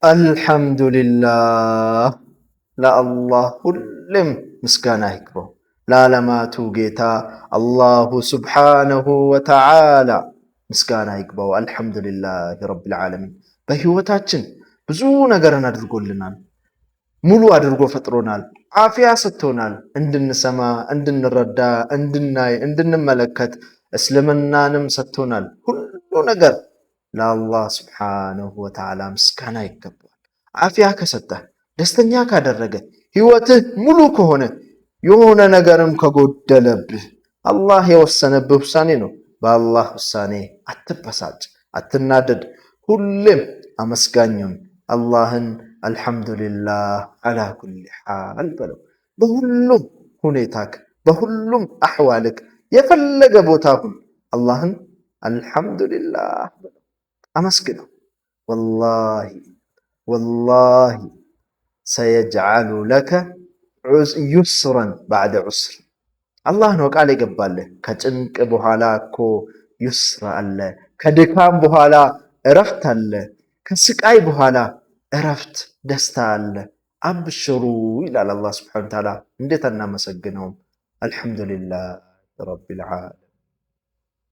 አልሐምዱሊላህ ለአላህ ሁሌም ምስጋና ይግባው። ለዓለማቱ ጌታ አላሁ ስብሓነሁ ወተዓላ ምስጋና ይግባው። አልሐምዱሊላህ ረቢል ዓለሚን። በህይወታችን ብዙ ነገርን አድርጎልናል። ሙሉ አድርጎ ፈጥሮናል። አፊያ ሰጥቶናል። እንድንሰማ፣ እንድንረዳ፣ እንድናይ፣ እንድንመለከት እስልምናንም ሰጥቶናል። ሁሉ ነገር ለአላህ ስብሓነሁ ወተዓላ ምስጋና ይገባል። አፊያ ከሰጠህ፣ ደስተኛ ካደረገ፣ ህይወትህ ሙሉ ከሆነ፣ የሆነ ነገርም ከጎደለብህ አላህ የወሰነብህ ውሳኔ ነው። በአላህ ውሳኔ አትበሳጭ፣ አትናደድ። ሁሌም አመስጋኙን አላህን አልሐምዱሊላህ አላ ኩሊ ሓል በለው። በሁሉም ሁኔታክ፣ በሁሉም አሕዋልክ፣ የፈለገ ቦታ ሁን አላህን አልሐምዱሊላህ በለው፣ አመስግነው። ወላሂ ሰየጅዓሉ ለከ ዩስረን ባዕደ ዑስር። አላህ ነው ቃል የገባልህ። ከጭንቅ በኋላ እኮ ዩስር አለ። ከድካም በኋላ እረፍት አለ። ከስቃይ በኋላ እረፍት፣ ደስታ አለ። አብሽሩ ይላል አላህ ስብሓነሁ ወተዓላ። እንዴት አናመሰግነውም? አልሐምዱሊላህ ረቢል ዓለሚን።